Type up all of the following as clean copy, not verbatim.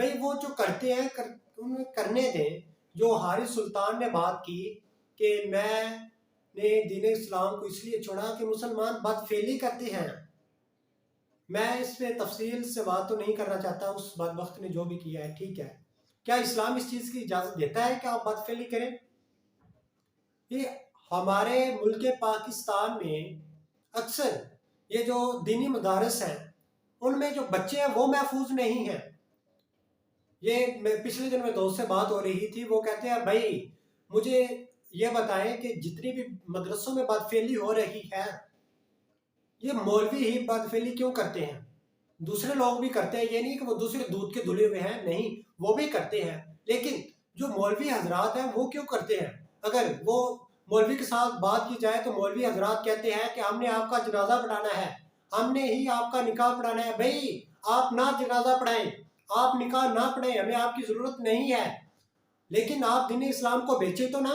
بھئی وہ جو کرتے ہیں انہیں کرنے دیں. جو حارث سلطان نے بات کی کہ میں نے دین اسلام کو اس لیے چھوڑا کہ مسلمان بدفعلی کرتے ہیں. میں اس پہ تفصیل سے بات تو نہیں کرنا چاہتا، اس بدبخت نے جو بھی کیا ہے ٹھیک ہے. کیا اسلام اس چیز کی اجازت دیتا ہے کہ آپ بدفعلی کریں؟ یہ ہمارے ملک پاکستان میں اکثر یہ جو دینی مدارس ہیں ان میں جو بچے ہیں وہ محفوظ نہیں ہیں. یہ پچھلے دن میں دوست سے بات ہو رہی تھی، وہ کہتے ہیں بھائی مجھے یہ بتائیں کہ جتنی بھی مدرسوں میں بدفعلی ہو رہی ہے یہ مولوی ہی بدفعلی کیوں کرتے ہیں؟ دوسرے لوگ بھی کرتے ہیں، یہ نہیں کہ وہ دوسرے دودھ کے دھلے ہوئے ہیں، نہیں وہ بھی کرتے ہیں، لیکن جو مولوی حضرات ہیں وہ کیوں کرتے ہیں؟ اگر وہ مولوی کے ساتھ بات کی جائے تو مولوی حضرات کہتے ہیں کہ ہم نے آپ کا جنازہ پڑھانا ہے، ہم نے ہی آپ کا نکاح پڑھانا ہے. بھائی آپ نہ جنازہ پڑھائیں، آپ نکاح نہ پڑھیں، ہمیں آپ کی ضرورت نہیں ہے، لیکن آپ دین اسلام کو بیچے تو نہ.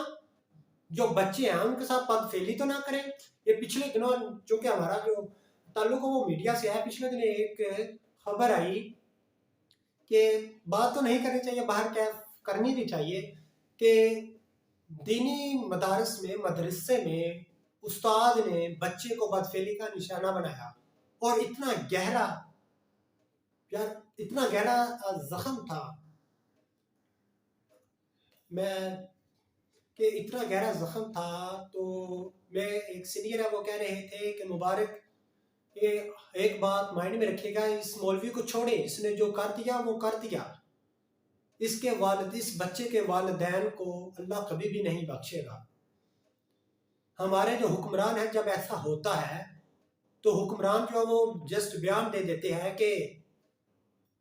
جو بچے ہیں ان کے ساتھ بدفعلی تو نہ کریں. یہ پچھلے دنوں چونکہ ہمارا جو تعلق ہے وہ میڈیا سے ہے، پچھلے دن ایک خبر آئی کہ بات تو نہیں کرنی چاہیے، باہر کیا کرنی بھی چاہیے، کہ دینی مدارس میں مدرسے میں استاد نے بچے کو بدفعلی کا نشانہ بنایا، اور اتنا گہرا زخم تھا تو میں ایک سینئر ہے وہ کہہ رہے تھے کہ مبارک یہ ایک بات مائنڈ میں رکھیے گا، اس مولوی کو چھوڑیں، اس نے جو کر دیا وہ کر دیا. اس بچے کے والدین کو اللہ کبھی بھی نہیں بخشے گا. ہمارے جو حکمران ہیں جب ایسا ہوتا ہے تو حکمران جو وہ جسٹ بیان دے دیتے ہیں کہ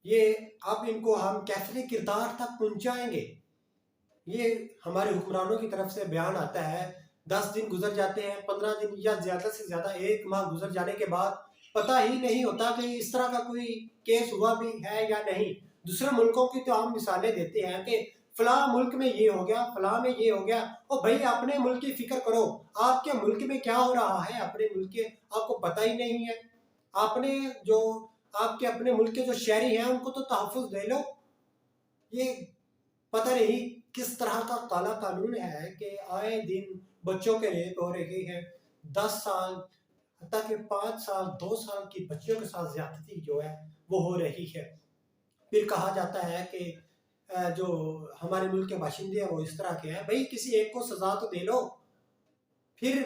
یہ اب ان کو ہم کیفر کردار تک پہنچائیں گے. یہ ہمارے حکمرانوں کی طرف سے بیان آتا ہے. 10 دن گزر جاتے ہیں، 15 دن یا زیادہ سے زیادہ 1 ماہ گزر جانے کے بعد پتہ ہی نہیں ہوتا کہ اس طرح کا کوئی کیس ہوا بھی ہے یا نہیں. دوسرے ملکوں کی تو ہم مثالیں دیتے ہیں کہ فلاں ملک میں یہ ہو گیا، فلاں میں یہ ہو گیا. اور بھائی اپنے ملک کی فکر کرو، آپ کے ملک میں کیا ہو رہا ہے اپنے ملک کے آپ کو پتہ ہی نہیں ہے. آپ کے اپنے ملک کے جو شہری ہیں ان کو تو تحفظ دے لو. یہ پتہ نہیں کس طرح کا کالا قانون ہے کہ آئے دن بچوں کے ریپ ہو رہے ہیں. 10 سال حتیٰ کہ 5 سال 2 سال کی بچیوں کے ساتھ زیادتی جو ہے وہ ہو رہی ہے. پھر کہا جاتا ہے کہ جو ہمارے ملک کے باشندے ہیں وہ اس طرح کے ہیں. بھئی کسی ایک کو سزا تو دے لو. پھر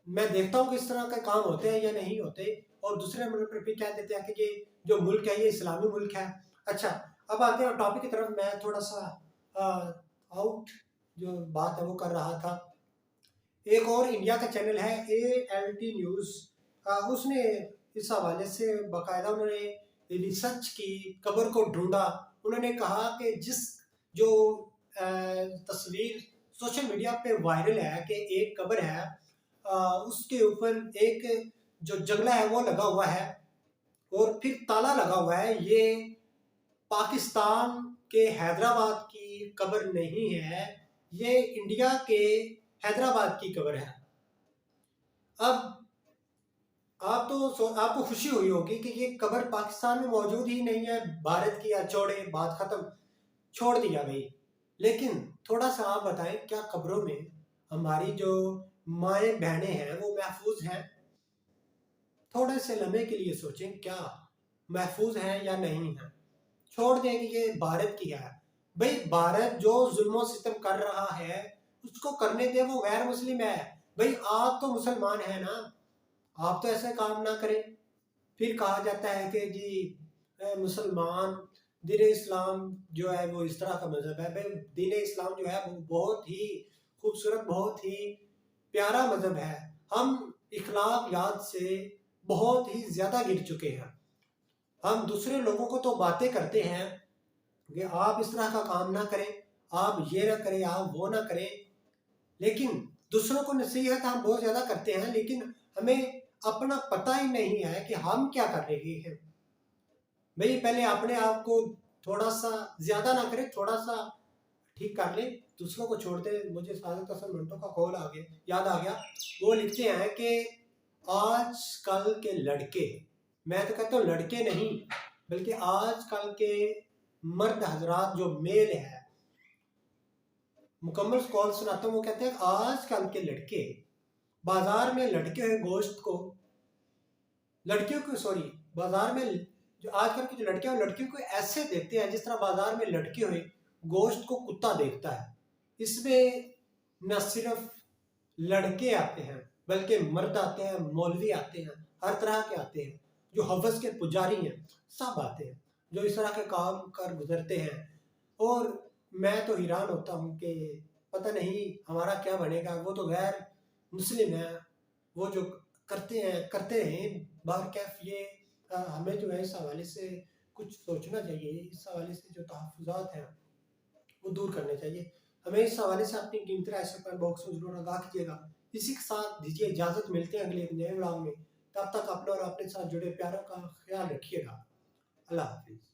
میں دیکھتا ہوں کہ اس طرح کے کام ہوتے ہیں یا نہیں ہوتے، اور دوسرے ملک پر پھر کہہ دیتے ہیں کہ یہ جو ملک ہے یہ اسلامی ملک ہے. اچھا اب آتے ہیں ٹاپک کی طرف. میں تھوڑا سا آؤٹ جو بات ہے وہ کر رہا تھا. ایک اور انڈیا کا چینل ہے ALT نیوز، اس نے اس حوالے سے باقاعدہ انہوں نے ریسرچ کی، قبر کو ڈھونڈا. انہوں نے کہا کہ جو تصویر سوشل میڈیا پہ وائرل ہے کہ ایک قبر ہے، اس کے اوپر ایک جو جنگلہ ہے وہ لگا ہوا ہے اور پھر تالا لگا ہوا ہے. یہ پاکستان کے حیدرآباد کی قبر نہیں ہے، یہ انڈیا کے حیدرآباد کی قبر ہے. اب آپ کو خوشی ہوئی ہوگی کہ یہ قبر پاکستان میں موجود ہی نہیں ہے، بھارت کی چھوڑے، بات ختم، چھوڑ دیا بھائی. لیکن تھوڑا سا آپ بتائیں کیا قبروں میں ہماری جو مائیں بہنیں ہیں وہ محفوظ ہیں؟ تھوڑے سے لمحے کے لیے سوچیں، کیا محفوظ ہیں یا نہیں ہیں؟ چھوڑ دیں کہ یہ بھارت کی ہے. بھئی بھارت جو ظلم و ستم کر رہا ہے اس کو کرنے دے، وہ غیر مسلم ہے. بھئی آپ تو مسلمان ہیں نا، آپ تو ایسے کام نہ کریں. پھر کہا جاتا ہے کہ جی مسلمان دین اسلام جو ہے وہ اس طرح کا مذہب ہے. بھئی دین اسلام جو ہے وہ بہت ہی خوبصورت، بہت ہی پیارا مذہب ہے. ہم اخلاقیات سے بہت ہی زیادہ گر چکے ہیں. ہم دوسرے لوگوں کو تو باتیں کرتے ہیں کہ آپ اس طرح کا کام نہ کریں، آپ یہ نہ کریں، آپ وہ نہ کریں، لیکن دوسروں کو نصیحت ہم بہت زیادہ کرتے ہیں، لیکن ہمیں اپنا پتہ ہی نہیں ہے کہ ہم کیا کر رہے ہیں. بھئی پہلے اپنے آپ کو تھوڑا سا زیادہ نہ کریں، تھوڑا سا ٹھیک کر لیں، دوسروں کو چھوڑ دیں. مجھے سعادت حسن منٹو کا کال یاد آ گیا. وہ لکھتے ہیں کہ آج کل کے لڑکے، میں تو کہتا ہوں لڑکے نہیں بلکہ آج کل کے مرد حضرات جو میل ہے، مکمل قول سناتا ہوں، وہ کہتے ہیں آج کل کے لڑکے بازار میں لٹکے ہوئے گوشت کو، بازار میں جو آج کل کی جو لڑکیاں لڑکیوں کو ایسے دیکھتے ہیں جس طرح بازار میں لٹکے ہوئے گوشت کو کتا دیکھتا ہے۔ اس میں نہ صرف لڑکے آتے ہیں بلکہ مرد آتے ہیں، مولوی آتے ہیں، ہر طرح کے آتے ہیں، جو حفظ کے پجاری ہیں، سب آتے ہیں جو اس طرح کے کام کر گزرتے ہیں۔ اور میں تو حیران ہوتا ہوں کہ پتہ نہیں ہمارا کیا بنے گا۔ وہ تو غیر مسلم ہیں، وہ جو کرتے ہیں بہرکیف یہ ہمیں جو ہے اس حوالے سے کچھ سوچنا چاہیے، اس حوالے سے جو تحفظات ہیں وہ دور کرنے چاہیے۔ ہمیں اس حوالے سے اپنی قیمتی رائے سے کمنٹ باکس میں ضرور آگاہ کیجیے گا۔ اسی کے ساتھ دیجیے اجازت، ملتے ہیں اگلے ایک نئے ولاگ میں، تب تک اپنا اور اپنے ساتھ جڑے پیاروں کا خیال رکھیے گا۔ اللہ حافظ۔